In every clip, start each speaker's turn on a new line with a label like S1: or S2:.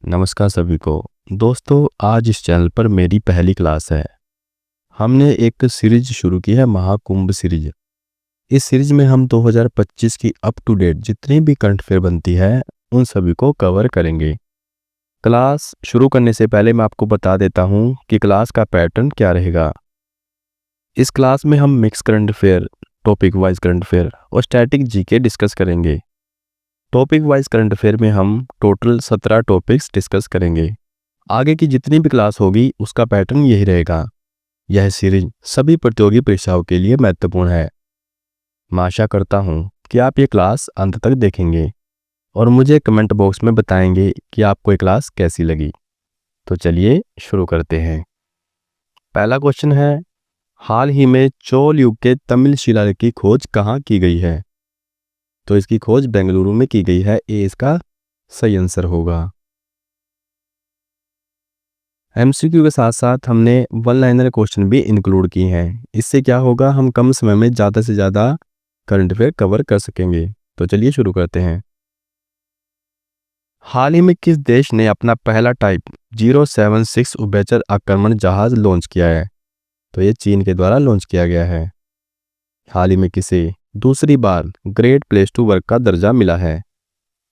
S1: नमस्कार सभी को। दोस्तों, आज इस चैनल पर मेरी पहली क्लास है। हमने एक सीरीज शुरू की है, महाकुंभ सीरीज। इस सीरीज में हम 2025 की अप टू डेट जितनी भी करंट अफेयर बनती है उन सभी को कवर करेंगे। क्लास शुरू करने से पहले मैं आपको बता देता हूँ कि क्लास का पैटर्न क्या रहेगा। इस क्लास में हम mix current affair, topic wise current affair और स्टैटिक जीके डिस्कस करेंगे। टॉपिक वाइज करंट अफेयर में हम टोटल 17 टॉपिक्स डिस्कस करेंगे। आगे की जितनी भी क्लास होगी उसका पैटर्न यही रहेगा। यह सीरीज सभी प्रतियोगी परीक्षाओं के लिए महत्वपूर्ण है। मैं आशा करता हूँ कि आप ये क्लास अंत तक देखेंगे और मुझे कमेंट बॉक्स में बताएंगे कि आपको ये क्लास कैसी लगी। तो चलिए शुरू करते हैं। पहला क्वेश्चन है, हाल ही में चोल युग के तमिल शिलालेख की खोज कहाँ की गई है? तो इसकी खोज बेंगलुरु में की गई है। ए इसका सही आंसर होगा। एमसीक्यू के साथ साथ हमने वन लाइनर क्वेश्चन भी इंक्लूड किए हैं। इससे क्या होगा, हम कम समय में ज़्यादा से ज़्यादा करंट अफेयर कवर कर सकेंगे। तो चलिए शुरू करते हैं। हाल ही में किस देश ने अपना पहला टाइप 076 उभयचर आक्रमण जहाज लॉन्च किया है? तो ये चीन के द्वारा लॉन्च किया गया है। हाल ही में किसे दूसरी बार ग्रेट प्लेस टू वर्क का दर्जा मिला है?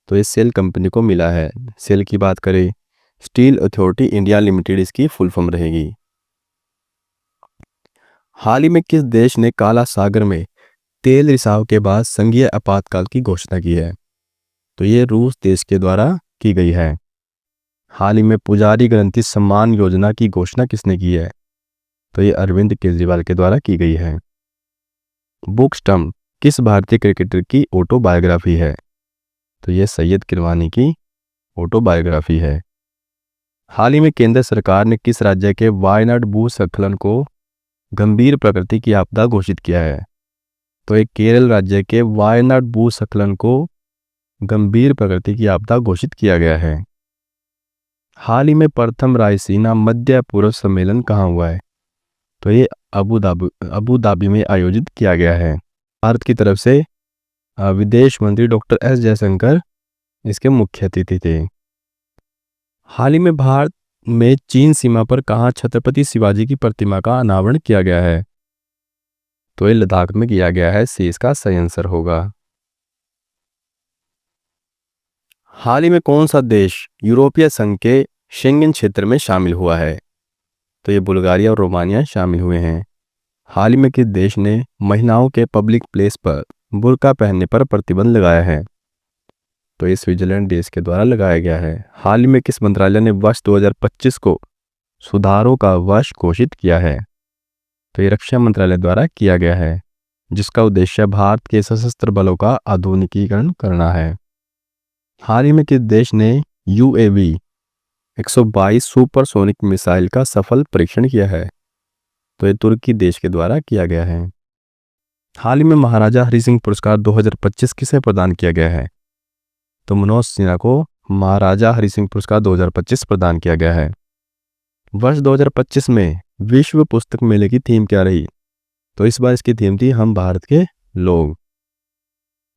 S1: तो ये सेल कंपनी को मिला है। सेल की बात करें, स्टील अथॉरिटी इंडिया लिमिटेड इसकी फुल फॉर्म रहेगी। हाल ही में किस देश ने काला सागर में तेल रिसाव के बाद संघीय आपातकाल की घोषणा की है? तो ये रूस देश के द्वारा की गई है। हाल ही में पुजारी ग्रंथि सम्मान योजना की घोषणा किसने की है? तो ये अरविंद केजरीवाल के द्वारा की गई है। बुक स्टम्प किस भारतीय क्रिकेटर की ऑटोबायोग्राफी है? तो ये सैयद किरवानी की ऑटोबायोग्राफी है। हाल ही में केंद्र सरकार ने किस राज्य के वायनाड भूस्खलन को गंभीर प्रकृति की आपदा घोषित किया है? तो एक केरल राज्य के वायनाड भूस्खलन को गंभीर प्रकृति की आपदा घोषित किया गया है। हाल ही में प्रथम रायसीना मध्य पूर्व सम्मेलन कहाँ हुआ है? तो ये अबू धाबी में आयोजित किया गया है। भारत की तरफ से विदेश मंत्री डॉक्टर एस जयशंकर इसके मुख्य अतिथि थे। हाल ही में भारत में चीन सीमा पर कहाँ छत्रपति शिवाजी की प्रतिमा का अनावरण किया गया है? तो ये लद्दाख में किया गया है। सी इसका सही आंसर होगा। हाल ही में कौन सा देश यूरोपीय संघ के शेंगन क्षेत्र में शामिल हुआ है? तो ये बुल्गारिया और रोमानिया शामिल हुए हैं। हाल ही में किस देश ने महिलाओं के पब्लिक प्लेस पर बुर्का पहनने पर प्रतिबंध लगाया है? तो ये स्विट्जरलैंड देश के द्वारा लगाया गया है। हाल ही में किस मंत्रालय ने वर्ष 2025 को सुधारों का वर्ष घोषित किया है? तो ये रक्षा मंत्रालय द्वारा किया गया है, जिसका उद्देश्य भारत के सशस्त्र बलों का आधुनिकीकरण करना है। हाल ही में किस देश ने UAV 122 सुपरसोनिक मिसाइल का सफल परीक्षण किया है? तो ये तुर्की देश के द्वारा किया गया है। हाल ही में महाराजा हरि सिंह पुरस्कार 2025 किसे प्रदान किया गया है? तो मनोज सिन्हा को महाराजा हरि सिंह पुरस्कार 2025 प्रदान किया गया है। वर्ष 2025 में विश्व पुस्तक मेले की थीम क्या रही? तो इस बार इसकी थीम थी हम भारत के लोग।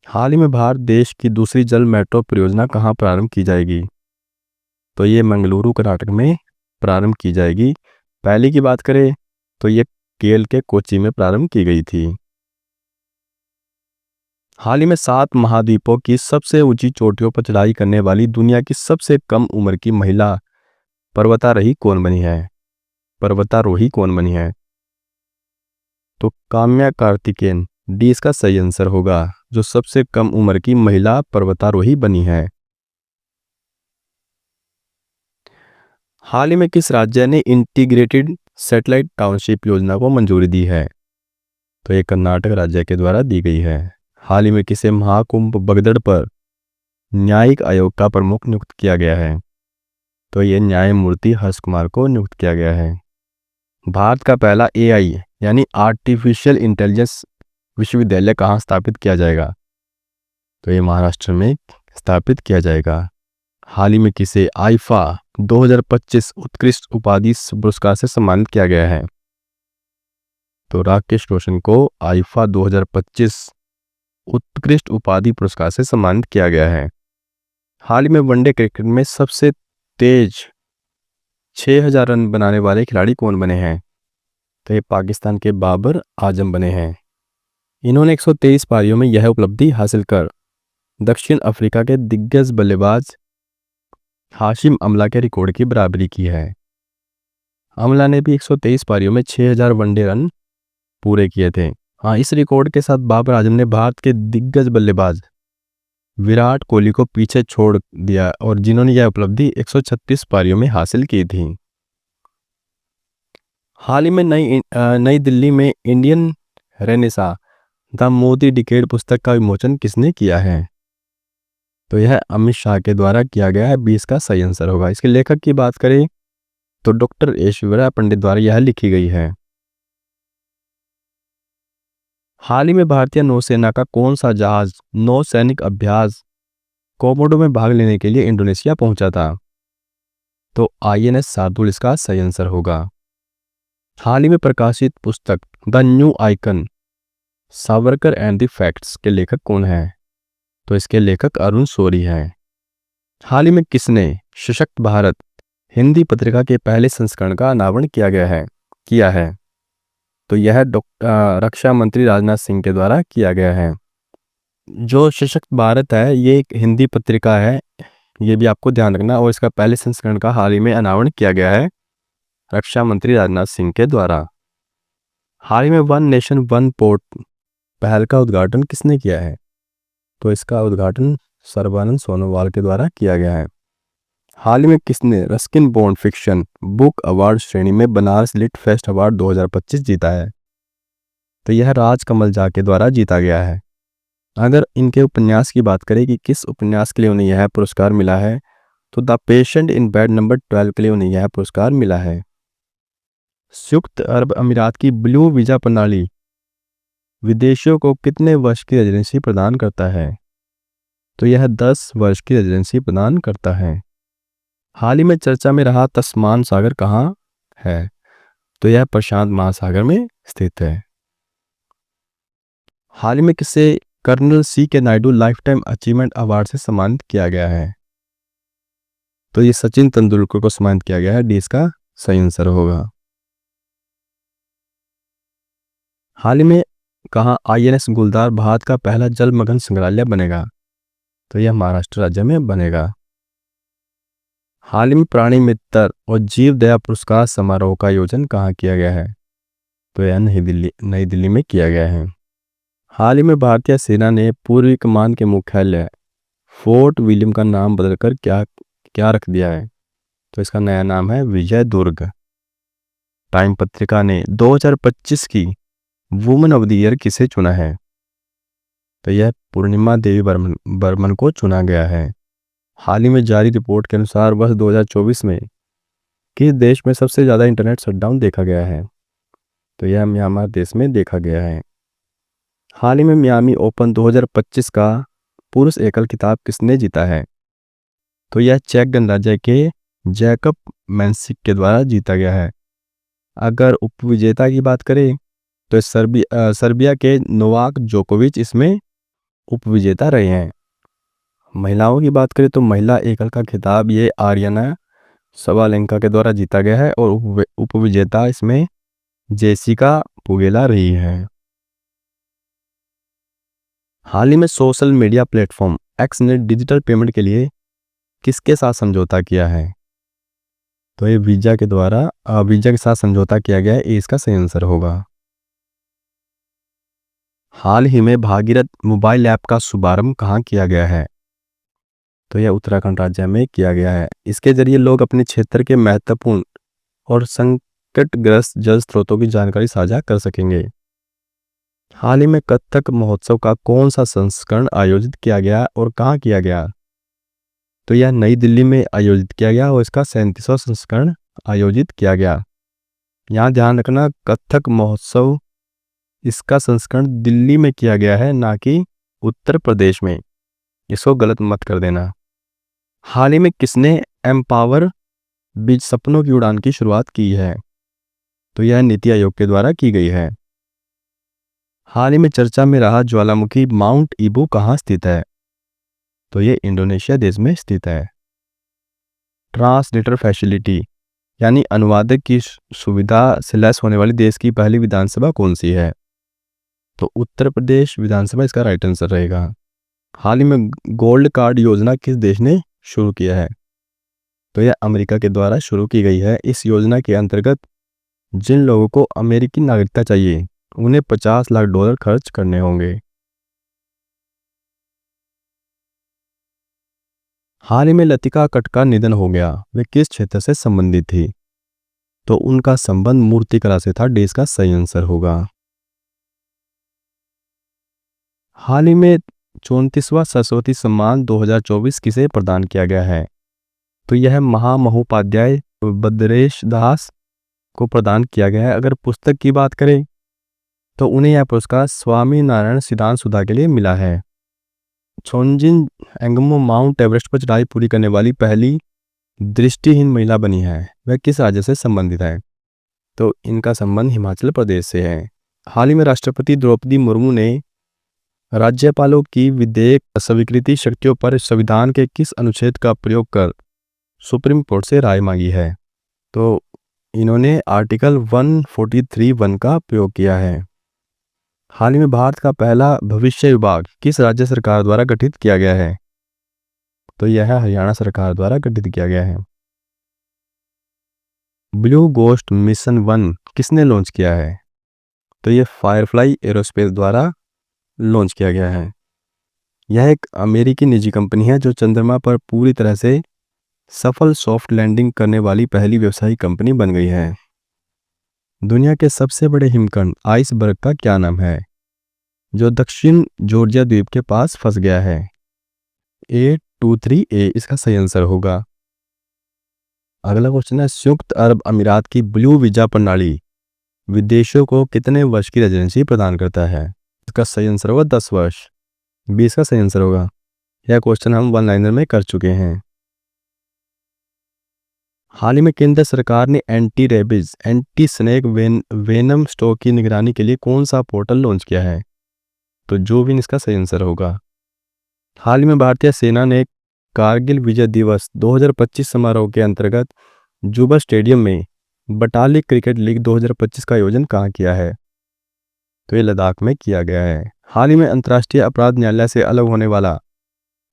S1: हाल ही में भारत देश की दूसरी जल मेट्रो परियोजना कहाँ प्रारंभ की जाएगी? तो ये मंगलुरु कर्नाटक में प्रारंभ की जाएगी। पहले की बात करें तो ये केरल के कोच्चि में प्रारंभ की गई थी। हाल ही में 7 महाद्वीपों की सबसे ऊंची चोटियों पर चढ़ाई करने वाली दुनिया की सबसे कम उम्र की महिला पर्वतारोही कौन बनी है? तो काम्या कार्तिकेयन डी इसका सही आंसर होगा, जो सबसे कम उम्र की महिला पर्वतारोही बनी है। हाल ही में किस राज्य ने इंटीग्रेटेड सैटेलाइट टाउनशिप योजना को मंजूरी दी है? तो ये कर्नाटक राज्य के द्वारा दी गई है। हाल ही में किसे महाकुंभ बगदड़ पर न्यायिक आयोग का प्रमुख नियुक्त किया गया है? तो ये न्यायमूर्ति हर्ष कुमार को नियुक्त किया गया है। भारत का पहला AI यानी आर्टिफिशियल इंटेलिजेंस विश्वविद्यालय कहाँ स्थापित किया जाएगा? तो ये महाराष्ट्र में स्थापित किया जाएगा। हाल ही में किसे आईफा 2025 उत्कृष्ट उपाधि पुरस्कार से सम्मानित किया गया है? तो राकेश रोशन को आईफा 2025 उत्कृष्ट उपाधि पुरस्कार से सम्मानित किया गया है। हाल ही में वनडे क्रिकेट में सबसे तेज 6000 रन बनाने वाले खिलाड़ी कौन बने हैं? तो ये पाकिस्तान के बाबर आजम बने हैं। इन्होंने 123 पारियों में यह उपलब्धि हासिल कर दक्षिण अफ्रीका के दिग्गज बल्लेबाज हाशिम अमला के रिकॉर्ड की बराबरी की है। अमला ने भी 123 पारियों में 6000 वनडे रन पूरे किए थे। हाँ, इस रिकॉर्ड के साथ बाबर आजम ने भारत के दिग्गज बल्लेबाज विराट कोहली को पीछे छोड़ दिया और जिन्होंने यह उपलब्धि 136 पारियों में हासिल की थी। हाल ही में नई दिल्ली में Indian Renaissance the Modi decade पुस्तक का विमोचन किसने किया है? तो यह अमित शाह के द्वारा किया गया है। 20 का सही आंसर होगा। इसके लेखक की बात करें तो डॉक्टर ऐश्वर्या पंडित द्वारा यह लिखी गई है। हाल ही में भारतीय नौसेना का कौन सा जहाज नौसैनिक अभ्यास कोमोडो में भाग लेने के लिए इंडोनेशिया पहुंचा था? तो INS शार्दुल इसका सही आंसर होगा। हाल ही में प्रकाशित पुस्तक the new icon Savarkar and the facts के लेखक कौन है? तो इसके लेखक अरुण शौरी हैं। हाल ही में किसने सशक्त भारत हिंदी पत्रिका के पहले संस्करण का अनावरण किया है? तो यह रक्षा मंत्री राजनाथ सिंह के द्वारा किया गया है। जो सशक्त भारत है ये एक हिंदी पत्रिका है, ये भी आपको ध्यान रखना, और इसका पहले संस्करण का हाल ही में अनावरण किया गया है रक्षा मंत्री राजनाथ सिंह के द्वारा। हाल ही में वन नेशन वन पोर्ट पहल का उद्घाटन किसने किया है? तो इसका उद्घाटन सर्बानंद सोनोवाल के द्वारा किया गया है। हाल ही में किसने Ruskin bond fiction book award श्रेणी में बनारस लिट फेस्ट अवार्ड 2025 जीता है? तो यह राजकमल झा के द्वारा जीता गया है। अगर इनके उपन्यास की बात करें कि किस उपन्यास के लिए उन्हें यह पुरस्कार मिला है, तो the patient in bed number 12 के लिए उन्हें यह पुरस्कार मिला है। संयुक्त अरब अमीरात की ब्लू वीजा प्रणाली विदेशियों को कितने वर्ष की रेजिडेंसी प्रदान करता है? तो यह 10 वर्ष की रेजिडेंसी प्रदान करता है। हाल ही में चर्चा में रहा तस्मान सागर कहाँ है? तो यह प्रशांत महासागर में स्थित है। हाल ही में किसे colonel CK Naidu lifetime achievement award से सम्मानित किया गया है? तो ये सचिन तेंदुलकर को सम्मानित किया गया है। डी इसका सही आंसर होगा। हाल ही में कहाँ INS गुलदार भारत का पहला जलमग्न संग्रहालय बनेगा? तो यह महाराष्ट्र राज्य में बनेगा। हाल ही में प्राणी मित्र और जीव दया पुरस्कार समारोह का आयोजन कहाँ किया गया है? तो यह नई दिल्ली में किया गया है। हाल ही में भारतीय सेना ने पूर्वी कमान के मुख्यालय फोर्ट विलियम का नाम बदलकर क्या रख दिया है? तो इसका नया नाम है विजय दुर्ग। टाइम पत्रिका ने 2025 की वुमेन ऑफ द ईयर किसे चुना है? तो यह पूर्णिमा देवी बर्मन को चुना गया है। हाल ही में जारी रिपोर्ट के अनुसार वर्ष 2024 में किस देश में सबसे ज़्यादा इंटरनेट शटडाउन देखा गया है? तो यह म्यांमार देश में देखा गया है। हाल ही में मियामी ओपन 2025 का पुरुष एकल खिताब किसने जीता है? तो यह चेक गणराज्य के जैकब मैंसिक के द्वारा जीता गया है। अगर उपविजेता की बात करें तो सर्बिया के नोवाक जोकोविच इसमें उपविजेता रहे हैं। महिलाओं की बात करें तो महिला एकल का खिताब ये आर्यना सवालेंका के द्वारा जीता गया है और उपविजेता इसमें जेसिका पुगेला रही है। हाल ही में सोशल मीडिया प्लेटफॉर्म X ने डिजिटल पेमेंट के लिए किसके साथ समझौता किया है? तो ये वीजा के साथ समझौता किया गया है। इसका सही आंसर होगा। हाल ही में भागीरथ मोबाइल ऐप का शुभारंभ कहाँ किया गया है? तो यह उत्तराखंड राज्य में किया गया है। इसके जरिए लोग अपने क्षेत्र के महत्वपूर्ण और संकटग्रस्त जल स्रोतों की जानकारी साझा कर सकेंगे। हाल ही में कथक महोत्सव का कौन सा संस्करण आयोजित किया गया और कहाँ किया गया? तो यह नई दिल्ली में आयोजित किया गया और इसका 37वां संस्करण आयोजित किया गया। यहाँ ध्यान रखना, कथक महोत्सव इसका संस्करण दिल्ली में किया गया है, ना कि उत्तर प्रदेश में। इसको गलत मत कर देना। हाल ही में किसने एम्पावर बीज सपनों की उड़ान की शुरुआत की है? तो यह नीति आयोग के द्वारा की गई है। हाल ही में चर्चा में रहा ज्वालामुखी माउंट ईबू कहाँ स्थित है? तो ये इंडोनेशिया देश में स्थित है। ट्रांसलेटर फैसिलिटी यानी अनुवादक की सुविधा से लैस होने वाली देश की पहली विधानसभा कौन सी है? तो उत्तर प्रदेश विधानसभा इसका राइट आंसर रहेगा। हाल ही में गोल्ड कार्ड योजना किस देश ने शुरू किया है? तो यह अमेरिका के द्वारा शुरू की गई है। इस योजना के अंतर्गत जिन लोगों को अमेरिकी नागरिकता चाहिए उन्हें $50 लाख खर्च करने होंगे। हाल ही में लतिका कट का निधन हो गया, वे किस क्षेत्र से संबंधित थी? तो उनका संबंध मूर्तिकला से था, डेज का सही आंसर होगा। हाल ही में 34वां सरस्वती सम्मान 2024 किसे प्रदान किया गया है? तो यह महामहोपाध्याय भद्रेश दास को प्रदान किया गया है। अगर पुस्तक की बात करें तो उन्हें यह पुरस्कार स्वामी नारायण सिद्धांत सुधा के लिए मिला है। छोंजिन एंगमो माउंट एवरेस्ट पर चढ़ाई पूरी करने वाली पहली दृष्टिहीन महिला बनी है, वह किस राज्य से संबंधित है? तो इनका संबंध हिमाचल प्रदेश से है। हाल ही में राष्ट्रपति द्रौपदी मुर्मू ने राज्यपालों की विधेयक स्वीकृति शक्तियों पर संविधान के किस अनुच्छेद का प्रयोग कर सुप्रीम कोर्ट से राय मांगी है? तो इन्होंने आर्टिकल 143(1) का प्रयोग किया है। हाल ही में भारत का पहला भविष्य विभाग किस राज्य सरकार द्वारा गठित किया गया है? तो यह हरियाणा सरकार द्वारा गठित किया गया है। ब्लू गोस्ट मिशन 1 किसने लॉन्च किया है? तो यह फायरफ्लाई एरोस्पेस द्वारा लॉन्च किया गया है। यह एक अमेरिकी निजी कंपनी है जो चंद्रमा पर पूरी तरह से सफल सॉफ्ट लैंडिंग करने वाली पहली व्यावसायिक कंपनी बन गई है। दुनिया के सबसे बड़े हिमखंड आइसबर्ग का क्या नाम है, जो दक्षिण जॉर्जिया द्वीप के पास फंस गया है? A23A इसका सही आंसर होगा। अगला क्वेश्चन है, संयुक्त अरब अमीरात की ब्लू वीजा प्रणाली विदेशियों को कितने वर्ष की रेजिडेंसी प्रदान करता है? इसका सही आंसर होगा 10 वर्ष। 20 का सही आंसर होगा। यह क्वेश्चन हम वन लाइनर में कर चुके हैं। हाल ही में केंद्र सरकार ने anti rabies anti snake venom stock की निगरानी के लिए कौन सा पोर्टल लॉन्च किया है? तो जो भी इसका सही आंसर होगा। हाल ही में भारतीय सेना ने कारगिल विजय दिवस 2025 समारोह के अंतर्गत जुबा स्टेडियम में बटालिक क्रिकेट लीग 2025 का आयोजन कहाँ किया है? तो ये लद्दाख में किया गया है। हाल ही में अंतर्राष्ट्रीय अपराध न्यायालय से अलग होने वाला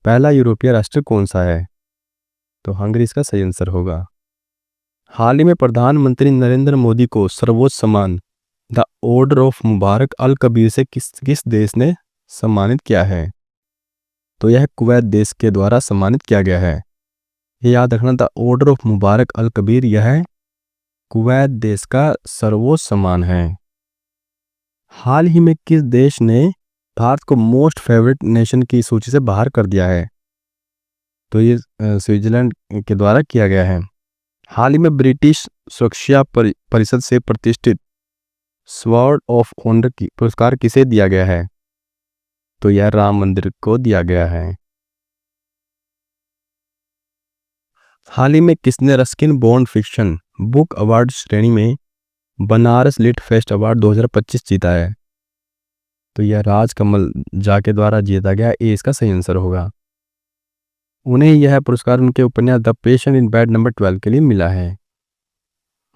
S1: पहला यूरोपीय राष्ट्र कौन सा है? तो हंगरी इसका सही आंसर होगा। हाल ही में प्रधानमंत्री नरेंद्र मोदी को सर्वोच्च सम्मान द ऑर्डर ऑफ मुबारक अल कबीर से किस देश ने सम्मानित किया है? तो यह कुवैत देश के द्वारा सम्मानित किया गया है। ये याद रखना, द ऑर्डर ऑफ मुबारक अल कबीर यह कुवैत देश का सर्वोच्च सम्मान है। हाल ही में किस देश ने भारत को मोस्ट फेवरेट नेशन की सूची से बाहर कर दिया है? तो ये स्विट्जरलैंड के द्वारा किया गया है। हाल ही में ब्रिटिश सुरक्षा परिषद से प्रतिष्ठित स्वॉर्ड ऑफ ऑनर की पुरस्कार किसे दिया गया है? तो यह राम मंदिर को दिया गया है। हाल ही में किसने Ruskin bond fiction book award श्रेणी में बनारस लिट फेस्ट अवार्ड 2025 जीता है? तो यह राजकमल झा के द्वारा जीता गया। ए इसका सही आंसर होगा। उन्हें यह पुरस्कार उनके उपन्यास the patient in bed number 12 के लिए मिला है।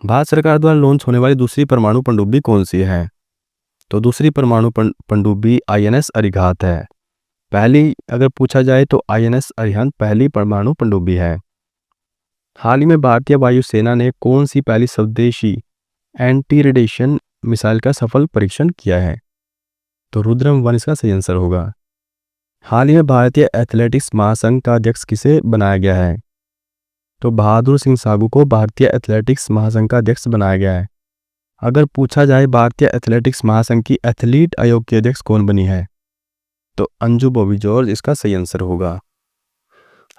S1: भारत सरकार द्वारा लॉन्च होने वाली दूसरी परमाणु पनडुब्बी कौन सी है? तो दूसरी परमाणु पनडुब्बी INS अरिहंत है। पहली अगर पूछा जाए तो INS अरिहंत पहली परमाणु पनडुब्बी है। हाल ही में भारतीय वायुसेना ने कौन सी पहली स्वदेशी एंटी रेडिएशन मिसाइल का सफल परीक्षण किया है? तो रुद्रम 1 इसका सही आंसर होगा। हाल ही में भारतीय एथलेटिक्स महासंघ का अध्यक्ष किसे बनाया गया है? तो बहादुर सिंह साहू को भारतीय एथलेटिक्स महासंघ का अध्यक्ष बनाया गया है। अगर पूछा जाए भारतीय एथलेटिक्स महासंघ की एथलीट आयोग की अध्यक्ष कौन बनी है? तो अंजू बॉबी जॉर्ज इसका सही आंसर होगा।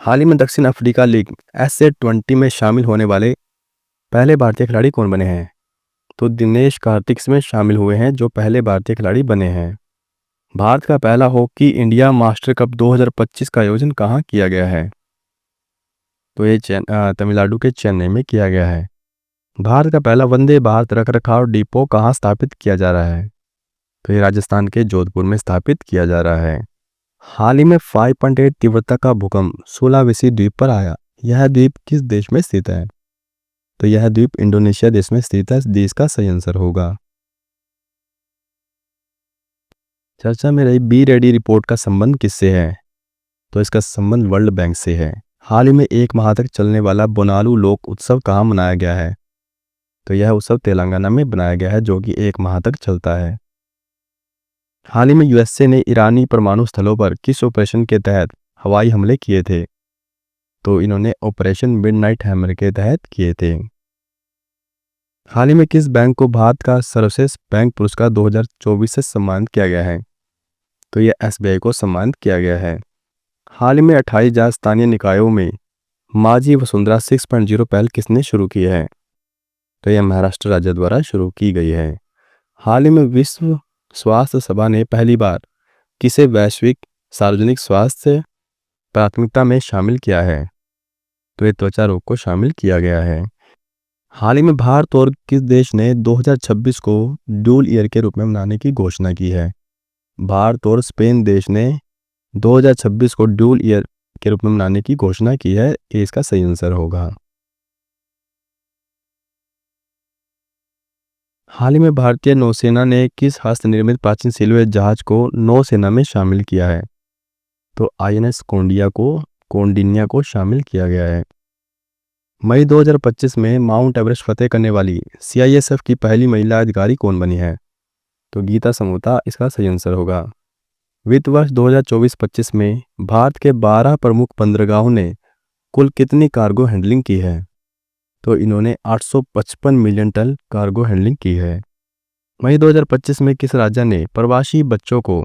S1: हाल ही में दक्षिण अफ्रीका लीग SA20 में शामिल होने वाले पहले भारतीय खिलाड़ी कौन बने हैं? तो दिनेश कार्तिक इसमें शामिल हुए हैं, जो पहले भारतीय खिलाड़ी बने हैं। भारत का पहला हॉकी इंडिया मास्टर कप 2025 का आयोजन कहाँ किया गया है? तो ये तमिलनाडु के चेन्नई में किया गया है। भारत का पहला वंदे भारत रखरखाव डिपो कहाँ स्थापित किया जा रहा है? तो ये राजस्थान के जोधपुर में स्थापित किया जा रहा है। हाल ही में 5.8 तीव्रता का भूकंप सुलावेसी द्वीप पर आया, यह द्वीप किस देश में स्थित है? तो यह द्वीप इंडोनेशिया देश में स्थित है। देश का सही आंसर होगा। चर्चा में रही बी रेडी रिपोर्ट का संबंध किससे है? तो इसका संबंध वर्ल्ड बैंक से है। हाल ही में 1 माह तक चलने वाला बोनालू लोक उत्सव कहाँ मनाया गया है? तो यह उत्सव तेलंगाना में बनाया गया है, जो कि 1 माह तक चलता है। हाल ही में यूएसए ने ईरानी परमाणु स्थलों पर किस ऑपरेशन के तहत हवाई हमले किए थे? तो इन्होंने ऑपरेशन मिडनाइट हैमर के तहत किए थे। हाल ही में किस बैंक को भारत का सर्वश्रेष्ठ बैंक पुरस्कार 2024 से सम्मानित किया गया है? तो यह एसबीआई को सम्मानित किया गया है। हाल ही में 28,000 स्थानीय निकायों में माझी वसुंधरा 6.0 पहल किसने शुरू की है? तो यह महाराष्ट्र राज्य द्वारा शुरू की गई है। हाल ही में विश्व स्वास्थ्य सभा ने पहली बार किसे वैश्विक सार्वजनिक स्वास्थ्य प्राथमिकता में शामिल किया है? तो ये त्वचा रोग को शामिल किया गया है। हाल ही में भारत और किस देश ने 2026 को ड्यूल ईयर के रूप में मनाने की घोषणा की है? भारत और स्पेन देश ने 2026 को ड्यूल ईयर के रूप में मनाने की घोषणा की है। ये इसका सही आंसर होगा। हाल ही में भारतीय नौसेना ने किस हस्तनिर्मित प्राचीन सिलवट जहाज को नौसेना में शामिल किया है? तो आईएनएस कौंडिन्या को शामिल किया गया है। मई 2025 में माउंट एवरेस्ट फतेह करने वाली सीआईएसएफ की पहली महिला अधिकारी कौन बनी है? तो गीता समोता इसका सही आंसर होगा। वित्त वर्ष 2024-25 में भारत के 12 प्रमुख बंदरगाहों ने कुल कितनी कार्गो हैंडलिंग की है? तो इन्होंने 855 मिलियन टन कार्गो हैंडलिंग की है। मई 2025 में किस राज्य ने प्रवासी बच्चों को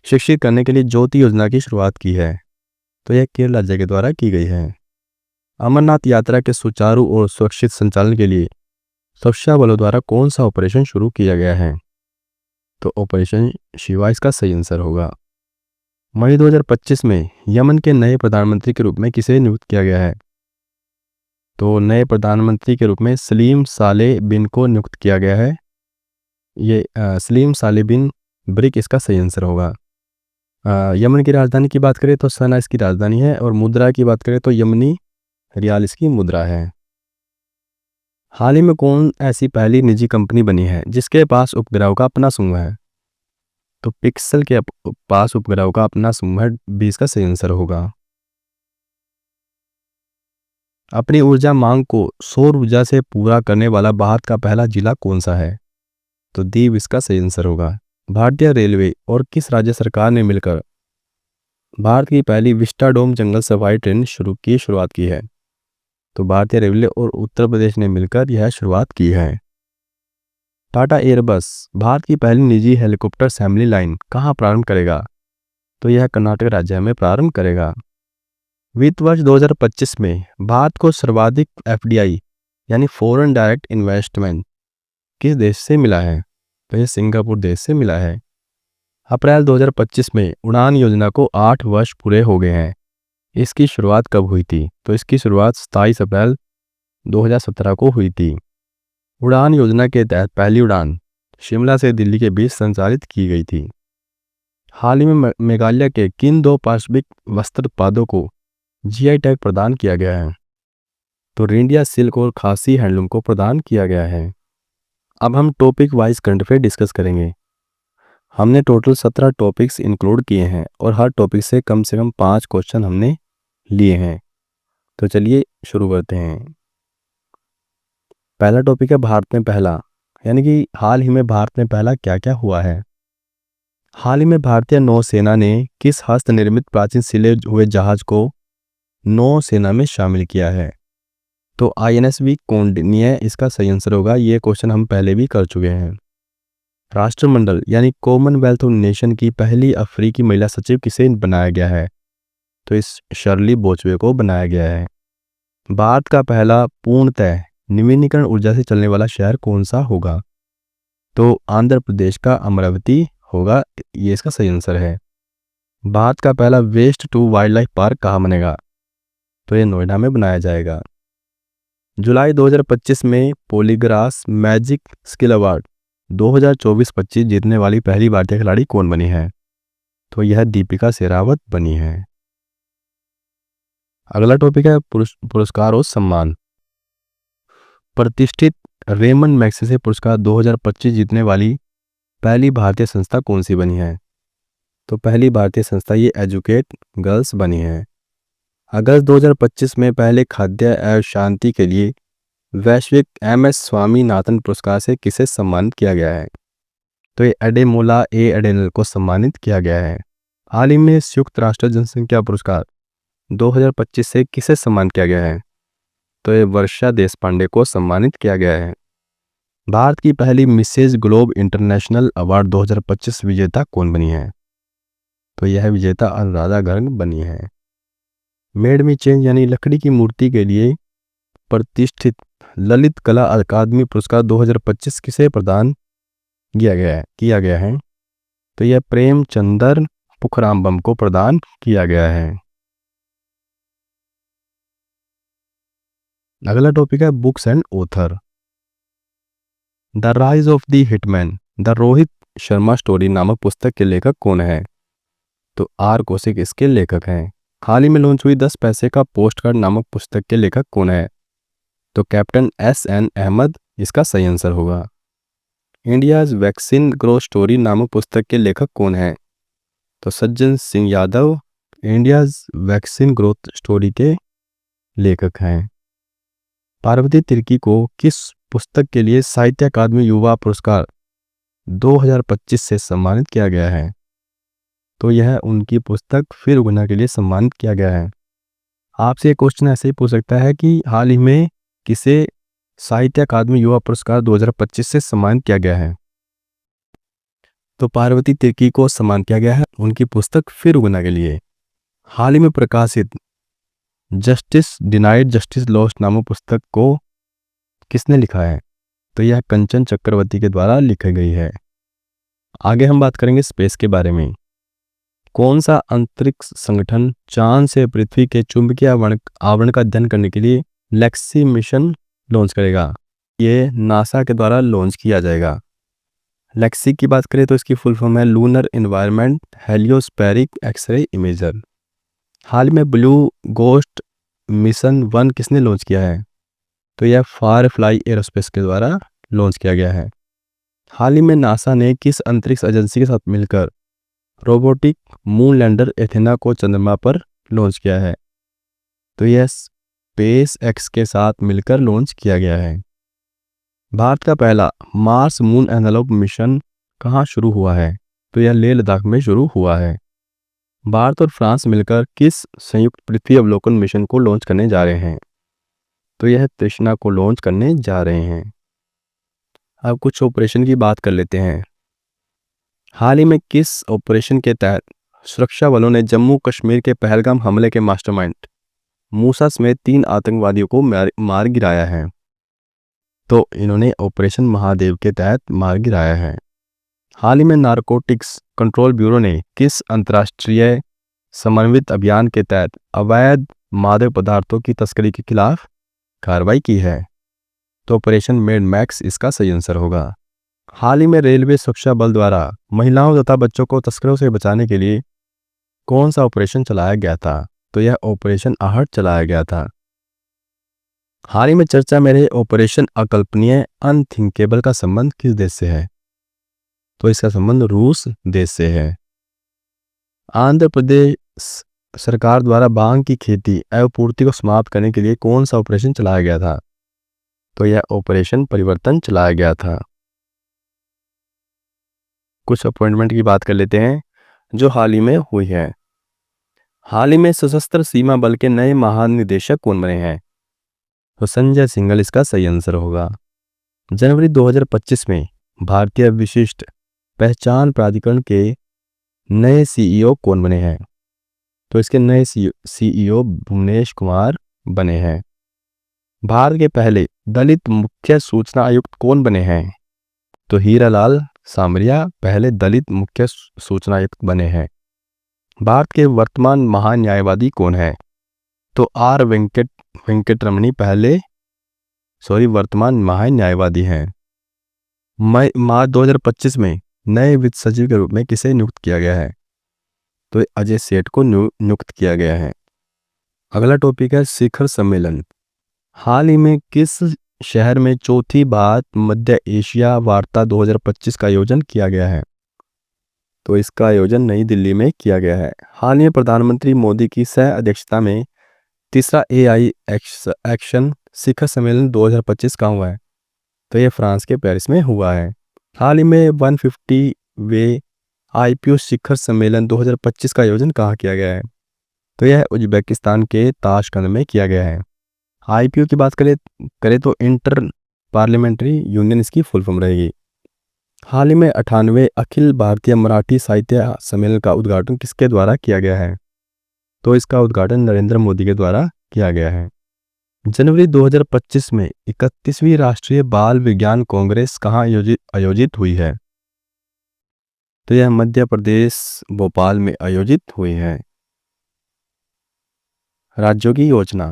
S1: शिक्षित करने के लिए ज्योति योजना की शुरुआत की है? तो यह केरल राज्य के द्वारा की गई है। अमरनाथ यात्रा के सुचारू और सुरक्षित संचालन के लिए सुरक्षा बलों द्वारा कौन सा ऑपरेशन शुरू किया गया है? तो ऑपरेशन शिवा इसका सही आंसर होगा। मई 2025 में यमन के नए प्रधानमंत्री के रूप में किसे नियुक्त किया गया है? तो नए प्रधानमंत्री के रूप में सलीम साले बिन को नियुक्त किया गया है। ये सलीम साले बिन ब्रिक इसका सही आंसर होगा। यमन की राजधानी की बात करें तो सना इसकी राजधानी है, और मुद्रा की बात करें तो यमनी रियाल इसकी मुद्रा है। हाल ही में कौन ऐसी पहली निजी कंपनी बनी है जिसके पास उपग्रहों का अपना समूह है? तो पिक्सल के पास उपग्रहों का अपना समूह है। 20 का सही आंसर होगा। अपनी ऊर्जा मांग को सौर ऊर्जा से पूरा करने वाला भारत का पहला जिला कौन सा है? तो दीव इसका सही आंसर होगा। भारतीय रेलवे और किस राज्य सरकार ने मिलकर भारत की पहली विस्टाडोम जंगल सफारी ट्रेन शुरुआत की है? तो भारतीय रेलवे और उत्तर प्रदेश ने मिलकर यह शुरुआत की है। टाटा एयरबस भारत की पहली निजी हेलीकॉप्टर असेंबली लाइन कहाँ प्रारंभ करेगा? तो यह कर्नाटक राज्य में प्रारंभ करेगा। वित्त वर्ष 2025 में भारत को सर्वाधिक एफडीआई यानी फॉरेन डायरेक्ट इन्वेस्टमेंट किस देश से मिला है? तो यह सिंगापुर देश से मिला है। अप्रैल 2025 में उड़ान योजना को 8 वर्ष पूरे हो गए हैं। इसकी शुरुआत कब हुई थी? तो इसकी शुरुआत 27 अप्रैल 2017 को हुई थी। उड़ान योजना के तहत पहली उड़ान शिमला से दिल्ली के बीच संचालित की गई थी। हाल ही में मेघालय के किन 2 पारंपरिक वस्त्र उत्पादों को जीआई टैग प्रदान किया गया है? तो रेंडिया सिल्क और खासी हैंडलूम को प्रदान किया गया है। अब हम topic wise current affair discuss करेंगे। हमने टोटल 17 टॉपिक्स इंक्लूड किए हैं और हर टॉपिक से कम 5 क्वेश्चन हमने लिए हैं। तो चलिए शुरू करते हैं। पहला टॉपिक है भारत में पहला, यानी कि हाल ही में भारत में पहला क्या क्या हुआ है। हाल ही में भारतीय नौसेना ने किस हस्तनिर्मित प्राचीन सिले हुए जहाज को नौसेना में शामिल किया है? तो आईएनएस कौंडिन्य इसका सही आंसर होगा। ये क्वेश्चन हम पहले भी कर चुके हैं। राष्ट्रमंडल यानी कॉमनवेल्थ ऑफ नेशन की पहली अफ्रीकी महिला सचिव किसे बनाया गया है? तो इस शर्ली बोचवे को बनाया गया है। भारत का पहला पूर्णतः नवीनीकरण ऊर्जा से चलने वाला शहर कौन सा होगा? तो आंध्र प्रदेश का अमरावती होगा। ये इसका सही आंसर है। भारत का पहला waste to wildlife park कहाँ बनेगा? तो ये नोएडा में बनाया जाएगा। जुलाई 2025 में पॉलीग्रास मैजिक स्किल अवार्ड 2024-25 जीतने वाली पहली भारतीय खिलाड़ी कौन बनी है? तो यह दीपिका शेरावत बनी है। अगला टॉपिक है पुरस्कार और सम्मान। प्रतिष्ठित रेमंड मैग्सेसे पुरस्कार 2025 जीतने वाली पहली भारतीय संस्था कौन सी बनी है? तो पहली भारतीय संस्था ये एजुकेट गर्ल्स बनी है। अगस्त 2025 में पहले खाद्य एवं शांति के लिए वैश्विक MS स्वामीनाथन पुरस्कार से किसे सम्मानित किया गया है? तो ये एडेमोला ए एडेनल को सम्मानित किया गया है। हाल ही में संयुक्त राष्ट्र जनसंख्या पुरस्कार 2025 से किसे सम्मानित किया गया है? तो ये वर्षा देशपांडे को सम्मानित किया गया है। भारत की पहली मिसेज ग्लोब इंटरनेशनल अवार्ड 2025 विजेता कौन बनी है? तो यह विजेता अनुराधा गर्ग बनी है। मेड मी चेंज यानी लकड़ी की मूर्ति के लिए प्रतिष्ठित ललित कला अकादमी पुरस्कार 2025 किसे प्रदान किया गया है? तो यह प्रेमचंद्र पुखरामबम को प्रदान किया गया है। अगला टॉपिक है books and author. The rise of the hitman the Rohit Sharma story नामक पुस्तक के लेखक कौन है? तो R कौशिक इसके लेखक हैं। हाल ही में लॉन्च हुई 10 पैसे का पोस्ट कार्ड नामक पुस्तक के लेखक कौन है? तो कैप्टन SN अहमद इसका सही आंसर होगा। इंडियाज वैक्सीन ग्रोथ स्टोरी नामक पुस्तक के लेखक कौन है? तो Sajjan Singh Yadav India's vaccine growth story के लेखक हैं। पार्वती तिर्की को किस पुस्तक के लिए साहित्य अकादमी युवा पुरस्कार 2025 से सम्मानित किया गया है? तो यह उनकी पुस्तक फिर उगना के लिए सम्मानित किया गया है। आपसे ये क्वेश्चन ऐसे ही पूछ सकता है कि हाल ही में किसे साहित्य अकादमी युवा पुरस्कार 2025 से सम्मानित किया गया है? तो पार्वती तिर्की को सम्मान किया गया है उनकी पुस्तक फिर उगना के लिए। हाल ही में प्रकाशित जस्टिस डिनाइड जस्टिस लॉस्ट नामक पुस्तक को किसने लिखा है? तो यह कंचन चक्रवर्ती के द्वारा लिखी गई है। आगे हम बात करेंगे स्पेस के बारे में। कौन सा अंतरिक्ष संगठन चांद से पृथ्वी के चुंबकीय आवरण का अध्ययन करने के लिए लेक्सी मिशन लॉन्च करेगा? ये नासा के द्वारा लॉन्च किया जाएगा। लेक्सी की बात करें तो इसकी फुल फॉर्म है लूनर एनवायरनमेंट हेलियोस्फेरिक एक्सरे इमेजर। हाल में ब्लू गोस्ट मिशन 1 किसने लॉन्च किया है? तो यह फायरफ्लाई एरोस्पेस के द्वारा लॉन्च किया गया है। हाल ही में नासा ने किस अंतरिक्ष एजेंसी के साथ मिलकर रोबोटिक मून लैंडर एथेना को चंद्रमा पर लॉन्च किया है? तो यह SpaceX के साथ मिलकर लॉन्च किया गया है। भारत का पहला मार्स मून एनवेलोप मिशन कहाँ शुरू हुआ है? तो यह लेह लद्दाख में शुरू हुआ है। भारत और फ्रांस मिलकर किस संयुक्त पृथ्वी अवलोकन मिशन को लॉन्च करने जा रहे हैं? तो यह तृष्णा को लॉन्च करने जा रहे हैं। अब कुछ ऑपरेशन की बात कर लेते हैं। हाल ही में किस ऑपरेशन के तहत सुरक्षा बलों ने जम्मू कश्मीर के पहलगाम हमले के मास्टरमाइंड मूसा समेत 3 आतंकवादियों को मार गिराया है? तो इन्होंने ऑपरेशन महादेव के तहत मार गिराया है। हाल ही में नारकोटिक्स कंट्रोल ब्यूरो ने किस अंतर्राष्ट्रीय समन्वित अभियान के तहत अवैध मादक पदार्थों की तस्करी के खिलाफ कार्रवाई की है? तो ऑपरेशन मेड मैक्स इसका सही आंसर होगा। हाल ही में रेलवे सुरक्षा बल द्वारा महिलाओं तथा बच्चों को तस्करों से बचाने के लिए कौन सा ऑपरेशन चलाया गया था? तो यह ऑपरेशन आहट चलाया गया था। हाल ही में चर्चा में रहे ऑपरेशन अकल्पनीय अनथिंकेबल का संबंध किस देश से है? तो इसका संबंध रूस देश से है। आंध्र प्रदेश सरकार द्वारा भांग की खेती एवं पूर्ति को समाप्त करने के लिए कौन सा ऑपरेशन चलाया गया था? तो यह ऑपरेशन परिवर्तन चलाया गया था। कुछ अपॉइंटमेंट की बात कर लेते हैं जो हाल ही में हुई है। हाल ही में सशस्त्र सीमा बल के नए महानिदेशक कौन बने हैं? तो संजय सिंघल इसका सही आंसर होगा। जनवरी 2025 में भारतीय विशिष्ट पहचान प्राधिकरण के नए CEO कौन बने हैं? तो इसके नए CEO भुवनेश कुमार बने हैं। भारत के पहले दलित मुख्य सूचना आयुक्त कौन बने हैं? तो हीरालाल सामरिया पहले दलित मुख्य सूचना आयुक्त बने हैं। भारत के वर्तमान महान न्यायवादी कौन है? तो R वेंकटरमणी वर्तमान महान न्यायवादी हैं। मार्च 2025 में नए वित्त सचिव के रूप में किसे नियुक्त किया गया है? तो अजय सेठ को नियुक्त किया गया है। अगला टॉपिक है शिखर सम्मेलन। हाल ही में किस शहर में चौथी बार मध्य एशिया वार्ता 2025 का आयोजन किया गया है? तो इसका आयोजन नई दिल्ली में किया गया है। हाल ही में प्रधानमंत्री मोदी की सह अध्यक्षता में तीसरा AI एक्शन शिखर सम्मेलन 2025 कहाँ हुआ है? तो ये फ्रांस के पेरिस में हुआ है। हाल ही में 150वें IPU शिखर सम्मेलन 2025 का आयोजन कहाँ किया गया है? तो यह उज्बेकिस्तान के ताशकंद में किया गया है। IPU की बात करें तो इंटर पार्लियामेंट्री यूनियन इसकी फुल फॉर्म रहेगी। हाल ही में 98वें अखिल भारतीय मराठी साहित्य सम्मेलन का उद्घाटन किसके द्वारा किया गया है? तो इसका उद्घाटन नरेंद्र मोदी के द्वारा किया गया है। जनवरी 2025 में 31वीं राष्ट्रीय बाल विज्ञान कांग्रेस कहाँ आयोजित हुई है? तो यह मध्य प्रदेश भोपाल में आयोजित हुई है। राज्यों की योजना।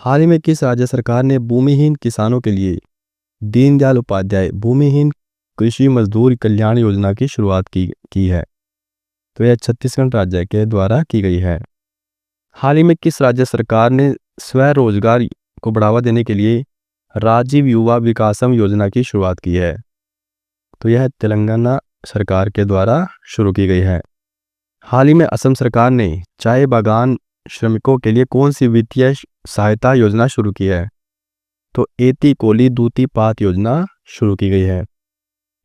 S1: हाल ही में किस राज्य सरकार ने भूमिहीन किसानों के लिए दीनदयाल उपाध्याय भूमिहीन कृषि मजदूर कल्याण योजना की शुरुआत की है? तो यह छत्तीसगढ़ राज्य के द्वारा की गई है। हाल ही में किस राज्य सरकार ने स्वरोजगार को बढ़ावा देने के लिए राजीव युवा विकासम योजना की शुरुआत की है? तो यह तेलंगाना सरकार के द्वारा शुरू की गई है। हाल ही में असम सरकार ने चाय बागान श्रमिकों के लिए कौन सी वित्तीय सहायता योजना शुरू की है? तो एती कोली दूती पात योजना शुरू की गई है।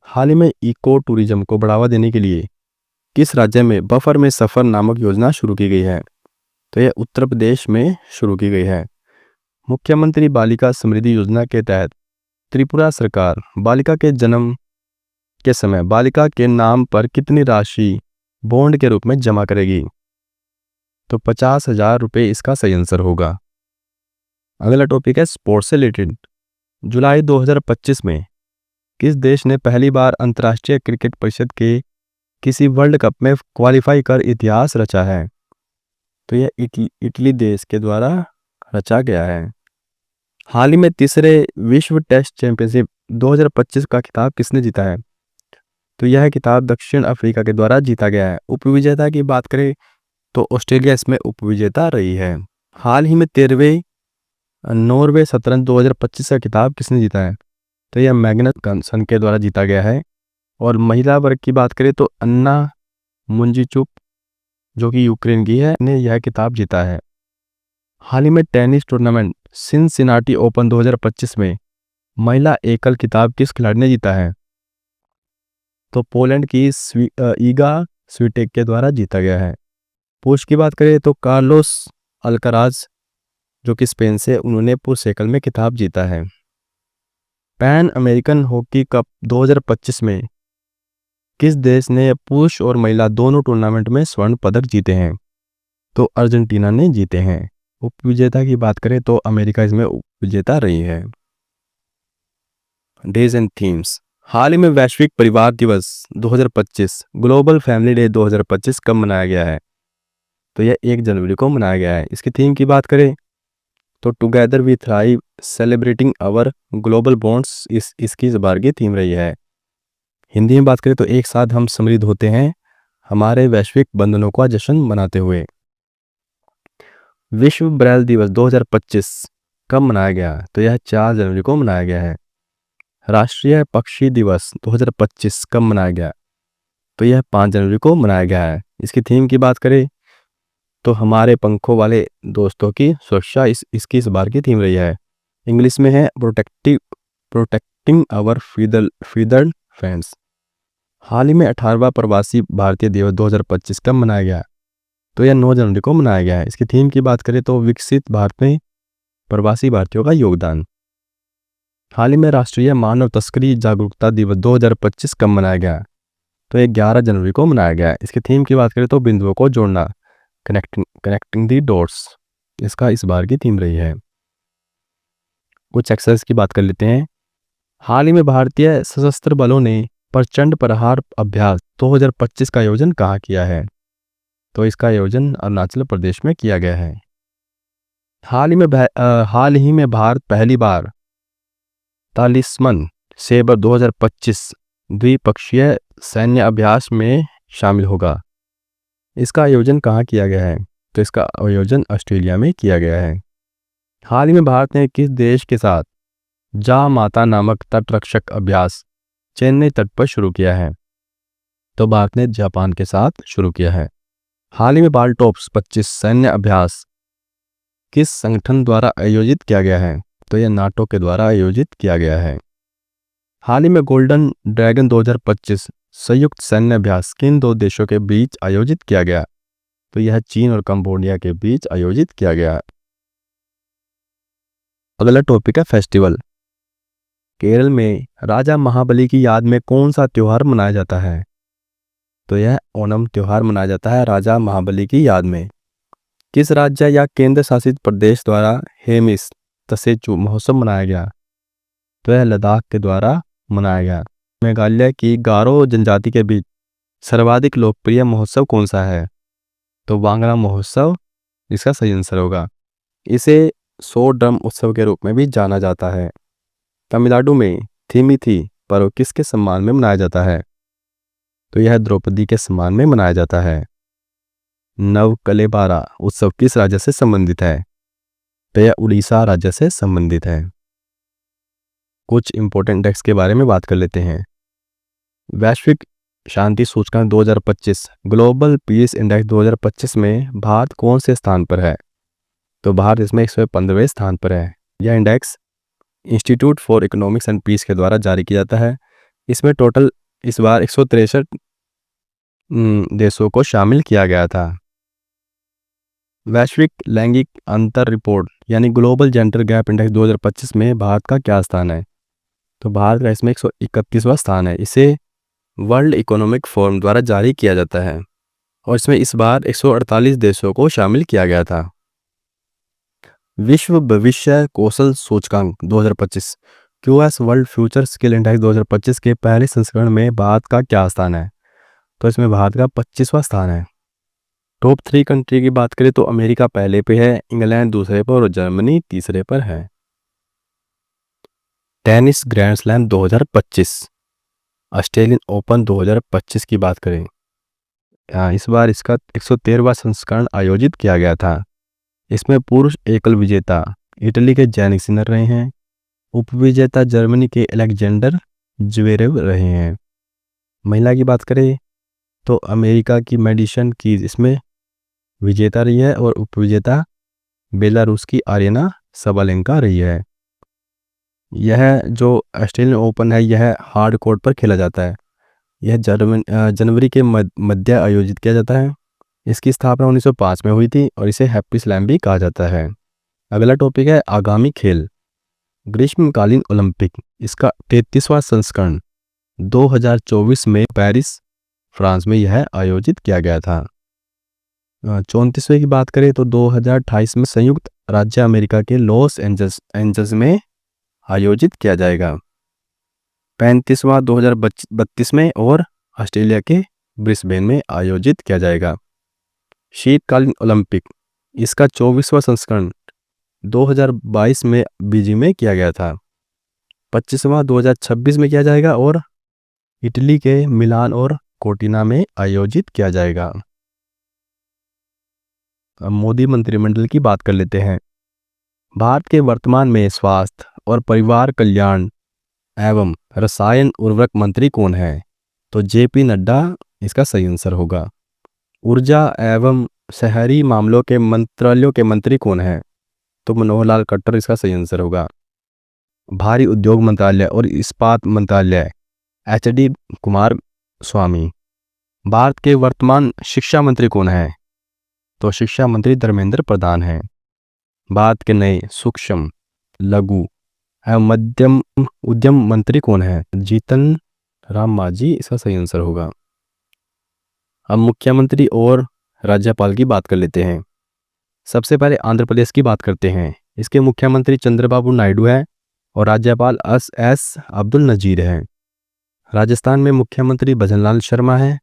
S1: हाल ही में इको टूरिज्म को बढ़ावा देने के लिए किस राज्य में बफर में सफर नामक योजना शुरू की गई है? तो यह उत्तर प्रदेश में शुरू की गई है। मुख्यमंत्री बालिका समृद्धि योजना के तहत त्रिपुरा सरकार बालिका के जन्म के समय बालिका के नाम पर कितनी राशि बॉन्ड के रूप में जमा करेगी? तो 50,000 रुपये इसका सही आंसर होगा। अगला टॉपिक है स्पोर्ट्स से रिलेटेड। जुलाई 2025 में किस देश ने पहली बार अंतर्राष्ट्रीय क्रिकेट परिषद के किसी वर्ल्ड कप में क्वालिफाई कर इतिहास रचा है? तो यह इटली देश के द्वारा रचा गया है। हाल ही में तीसरे विश्व टेस्ट चैंपियनशिप 2025 का खिताब किसने जीता है? तो यह खिताब दक्षिण अफ्रीका के द्वारा जीता गया है। उपविजेता की बात करें तो ऑस्ट्रेलिया इसमें उपविजेता रही है। हाल ही में 13वें नॉर्वे शतरंज 2025 का खिताब किसने जीता है? तो यह मैग्नस कार्लसन के द्वारा जीता गया है। और महिला वर्ग की बात करें तो अन्ना मुंजीचुक जो कि यूक्रेन की है ने यह खिताब जीता है। हाल ही में टेनिस टूर्नामेंट सिनसिनाटी ओपन 2025 में महिला एकल खिताब किस खिलाड़ी ने जीता है? तो पोलैंड की ईगा स्विटेक के द्वारा जीता गया है। पुरुष की बात करें तो कार्लोस अल्कराज जो कि स्पेन से उन्होंने पुरुष एकल में खिताब जीता है। पैन अमेरिकन हॉकी कप 2025 में किस देश ने पुरुष और महिला दोनों टूर्नामेंट में स्वर्ण पदक जीते हैं? तो अर्जेंटीना ने जीते हैं। उपविजेता की बात करें तो अमेरिका इसमें उपविजेता रही है। Days and themes. हाल ही में वैश्विक परिवार दिवस 2025 ग्लोबल फैमिली डे 2025 कब मनाया गया है? तो यह 1 जनवरी को मनाया गया है। इसकी थीम की बात करें तो together we thrive celebrating our global bonds इसकी इस बार की थीम रही है। हिंदी में बात करें तो एक साथ हम समृद्ध होते हैं हमारे वैश्विक बंधनों का जश्न मनाते हुए। विश्व ब्रेल दिवस 2025 कब मनाया गया? तो यह 4 जनवरी को मनाया गया है। राष्ट्रीय पक्षी दिवस 2025 कब मनाया गया? तो यह 5 जनवरी को मनाया गया है। इसकी थीम की बात करें तो हमारे पंखों वाले दोस्तों की सुरक्षा इसकी इस बार की थीम रही है। इंग्लिश में है प्रोटेक्टिंग आवर फीदर्ड फ्रेंड्स। हाल ही में 18वां प्रवासी भारतीय दिवस 2025 कब मनाया गया? तो यह 9 जनवरी को मनाया गया है। इसकी थीम की बात करें तो विकसित भारत में प्रवासी भारतीयों का योगदान। हाल ही में राष्ट्रीय मानव तस्करी जागरूकता दिवस 2025 कब मनाया गया? तो यह 11 जनवरी को मनाया गया है। इसकी थीम की बात करें तो बिंदुओं को जोड़ना, कनेक्टिंग दी डॉट्स इसका इस बार की थीम रही है। कुछ एक्सरसाइज की बात कर लेते हैं। हाल ही में भारतीय सशस्त्र बलों ने प्रचंड प्रहार अभ्यास 2025 का आयोजन कहाँ किया है? तो इसका आयोजन अरुणाचल प्रदेश में किया गया है। हाल ही में भारत पहली बार तालिस्मन सेबर 2025 द्विपक्षीय सैन्य अभ्यास में शामिल होगा। इसका आयोजन कहाँ किया गया है? तो इसका आयोजन ऑस्ट्रेलिया में किया गया है। हाल ही में भारत ने किस देश के साथ जा माता नामक तटरक्षक अभ्यास चेन्नई तट पर शुरू किया है? तो भारत ने जापान के साथ शुरू किया है। हाल ही में बाल्टोप्स 25 सैन्य अभ्यास किस संगठन द्वारा आयोजित किया गया है? तो यह नाटो के द्वारा आयोजित किया गया है। हाल ही में गोल्डन ड्रैगन 2025 संयुक्त सैन्य अभ्यास किन दो देशों के बीच आयोजित किया गया? तो यह चीन और कंबोडिया के बीच आयोजित किया गया। अगला टॉपिक है फेस्टिवल। केरल में राजा महाबली की याद में कौन सा त्योहार मनाया जाता है? तो यह ओणम त्योहार मनाया जाता है राजा महाबली की याद में। किस राज्य या केंद्र शासित प्रदेश द्वारा हेमिस तसेचु महोत्सव मनाया गया? तो यह लद्दाख के द्वारा मनाया गया। मेघालय की गारो जनजाति के बीच सर्वाधिक लोकप्रिय महोत्सव कौन सा है? तो वांगड़ा महोत्सव इसका सही आंसर होगा। इसे 100 ड्रम उत्सव के रूप में भी जाना जाता है। तमिलनाडु में थिमिथी पर्व किसके सम्मान में मनाया जाता है? तो यह द्रौपदी के सम्मान में मनाया जाता है। नवकलेबारा उत्सव किस राज्य से संबंधित है? तो यह उड़ीसा राज्य से संबंधित है। कुछ इंपॉर्टेंट इंडेक्स के बारे में बात कर लेते हैं। वैश्विक शांति सूचकांक 2025 ग्लोबल पीस इंडेक्स 2025 में भारत कौन से स्थान पर है? तो भारत इसमें 115वें स्थान पर है। यह index institute for economics and peace के द्वारा जारी किया जाता है। इसमें टोटल इस बार 163 देशों को शामिल किया गया था। वैश्विक लैंगिक अंतर रिपोर्ट यानी ग्लोबल जेंडर गैप इंडेक्स 2025 में भारत का क्या स्थान है? तो भारत का इसमें 131वां स्थान है। इसे वर्ल्ड इकोनॉमिक फोरम द्वारा जारी किया जाता है और इसमें इस बार 148 देशों को शामिल किया गया था। विश्व भविष्य कौशल सूचकांक 2025 QS world future skill index 2025 के पहले संस्करण में भारत का क्या स्थान है? तो इसमें भारत का 25वां स्थान है। टॉप 3 कंट्री की बात करें तो अमेरिका पहले पे है, इंग्लैंड दूसरे पर और जर्मनी तीसरे पर है। Tennis grand slam 2025 Australian open 2025 की बात करें, इस बार इसका 113वां संस्करण आयोजित किया गया था। इसमें पुरुष एकल विजेता इटली के जैनिक सिनर रहे हैं, उपविजेता जर्मनी के अलेक्जेंडर ज्वेरेव रहे हैं। महिला की बात करें तो अमेरिका की मेडिसन की इसमें विजेता रही है और उपविजेता बेलारूस की आर्यना सबालेंका रही है। यह जो ऑस्ट्रेलियन ओपन है यह हार्ड कोर्ट पर खेला जाता है। यह जनवरी के मध्य आयोजित किया जाता है। इसकी स्थापना 1905 में हुई थी और इसे हैप्पी स्लैम भी कहा जाता है। अगला टॉपिक है आगामी खेल। ग्रीष्मकालीन ओलंपिक इसका 33वां संस्करण 2024 में पेरिस फ्रांस में यह आयोजित किया गया था। 34वें की बात करें तो 2028 में संयुक्त राज्य अमेरिका के लॉस एंजल्स में आयोजित किया जाएगा। 35वां 2032 में और ऑस्ट्रेलिया के ब्रिस्बेन में आयोजित किया जाएगा। शीतकालीन ओलंपिक इसका 24वां संस्करण 2022 में बीजिंग में किया गया था। 25वां 2026 में किया जाएगा और इटली के मिलान और कोर्टिना में आयोजित किया जाएगा। अब मोदी मंत्रिमंडल की बात कर लेते हैं। भारत के वर्तमान में स्वास्थ्य और परिवार कल्याण एवं रसायन उर्वरक मंत्री कौन है? तो जेपी नड्डा इसका सही आंसर होगा। ऊर्जा एवं शहरी मामलों के मंत्रालयों के मंत्री कौन है? तो मनोहर लाल खट्टर इसका सही आंसर होगा। भारी उद्योग मंत्रालय और इस्पात मंत्रालय एचडी कुमार स्वामी। भारत के वर्तमान शिक्षा मंत्री कौन है? तो शिक्षा मंत्री धर्मेंद्र प्रधान हैं। भारत के नए सूक्ष्म लघु एवं मध्यम उद्यम मंत्री कौन है? जीतन राम मांझी इसका सही आंसर होगा। अब मुख्यमंत्री और राज्यपाल की बात कर लेते हैं। सबसे पहले आंध्र प्रदेश की बात करते हैं। इसके मुख्यमंत्री चंद्रबाबू नायडू है और राज्यपाल एस अब्दुल नजीर हैं। राजस्थान में मुख्यमंत्री भजनलाल शर्मा है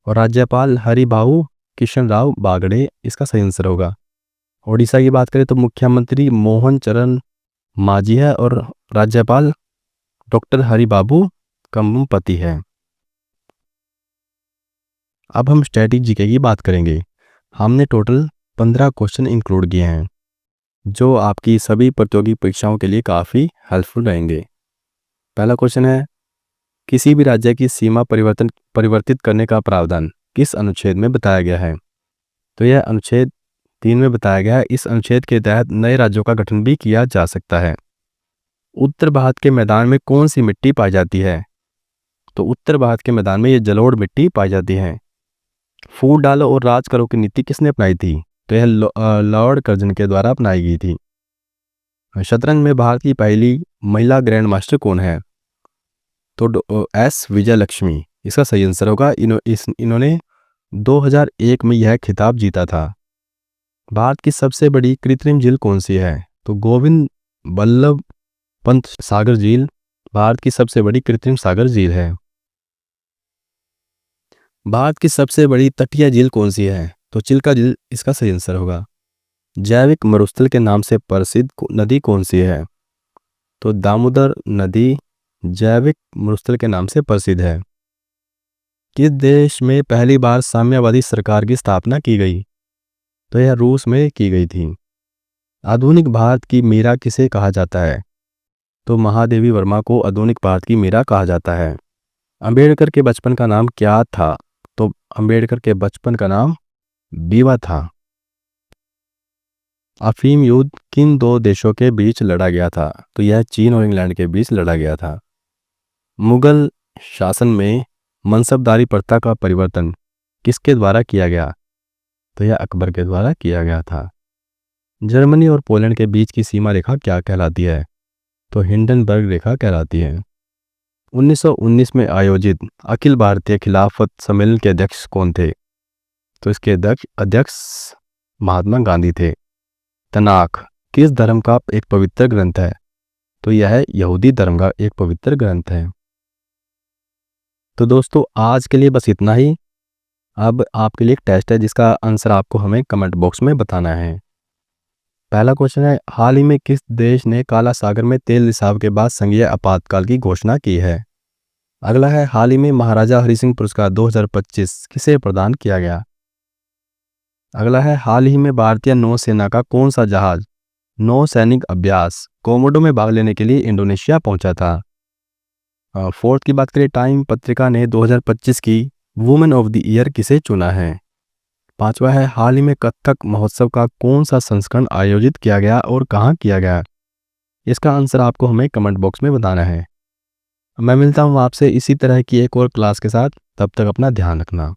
S1: और राज्यपाल हरिभाऊ किशन राव बागड़े इसका सही आंसर होगा। ओडिशा की बात करें तो मुख्यमंत्री मोहन चरण मांझी है और राज्यपाल डॉक्टर हरिबाबू कंबमपति है। अब हम स्टैटिक जीके की बात करेंगे। हमने टोटल 15 क्वेश्चन इंक्लूड किए हैं जो आपकी सभी प्रतियोगी परीक्षाओं के लिए काफ़ी हेल्पफुल रहेंगे। पहला क्वेश्चन है, किसी भी राज्य की सीमा परिवर्तित करने का प्रावधान किस अनुच्छेद में बताया गया है? तो यह अनुच्छेद 3 में बताया गया है। इस अनुच्छेद के तहत नए राज्यों का गठन भी किया जा सकता है। उत्तर भारत के मैदान में कौन सी मिट्टी पाई जाती है? तो उत्तर भारत के मैदान में ये जलोढ़ मिट्टी पाई जाती है। फूट डालो और राज करो की नीति किसने अपनाई थी? तो यह लॉर्ड कर्जन के द्वारा अपनाई गई थी। शतरंज में भारत की पहली महिला ग्रैंड मास्टर कौन है? तो एस विजयलक्ष्मी इसका सही आंसर होगा। इन्होंने 2001 में यह खिताब जीता था। भारत की सबसे बड़ी कृत्रिम झील कौन सी है? तो गोविंद बल्लभ पंत सागर झील भारत की सबसे बड़ी कृत्रिम सागर झील है। भारत की सबसे बड़ी तटीय झील कौन सी है? तो चिल्का झील इसका सही आंसर होगा। जैविक मरुस्थल के नाम से प्रसिद्ध नदी कौन सी है? तो दामोदर नदी जैविक मरुस्थल के नाम से प्रसिद्ध है। किस देश में पहली बार साम्यवादी सरकार की स्थापना की गई? तो यह रूस में की गई थी। आधुनिक भारत की मीरा किसे कहा जाता है? तो महादेवी वर्मा को आधुनिक भारत की मीरा कहा जाता है। अंबेडकर के बचपन का नाम क्या था? तो अंबेडकर के बचपन का नाम बीवा था। अफीम युद्ध किन दो देशों के बीच लड़ा गया था? तो यह चीन और इंग्लैंड के बीच लड़ा गया था। मुगल शासन में मनसबदारी प्रथा का परिवर्तन किसके द्वारा किया गया? तो यह अकबर के द्वारा किया गया था। जर्मनी और पोलैंड के बीच की सीमा रेखा क्या कहलाती है? तो हिंडनबर्ग रेखा कहलाती है। 1919 में आयोजित अखिल भारतीय खिलाफत सम्मेलन के अध्यक्ष कौन थे? तो इसके अध्यक्ष महात्मा गांधी थे। तनाख किस धर्म का एक पवित्र ग्रंथ है? तो यह यहूदी धर्म का एक पवित्र ग्रंथ है। तो दोस्तों आज के लिए बस इतना ही। अब आपके लिए एक टेस्ट है जिसका आंसर आपको हमें कमेंट बॉक्स में बताना है। पहला क्वेश्चन है, हाल ही में किस देश ने काला सागर में तेल रिसाव के बाद संघीय आपातकाल की घोषणा की है? अगला है, हाल ही में महाराजा हरि सिंह पुरस्कार 2025 किसे प्रदान किया गया? अगला है, हाल ही में भारतीय नौसेना का कौन सा जहाज नौसैनिक अभ्यास कोमोडो में भाग लेने के लिए इंडोनेशिया पहुंचा था? फोर्थ की बात करें, टाइम पत्रिका ने 2025 की वुमेन ऑफ द ईयर किसे चुना है? पांचवा है, हाल ही में कथक महोत्सव का कौन सा संस्करण आयोजित किया गया और कहाँ किया गया? इसका आंसर आपको हमें कमेंट बॉक्स में बताना है। मैं मिलता हूँ आपसे इसी तरह की एक और क्लास के साथ। तब तक अपना ध्यान रखना।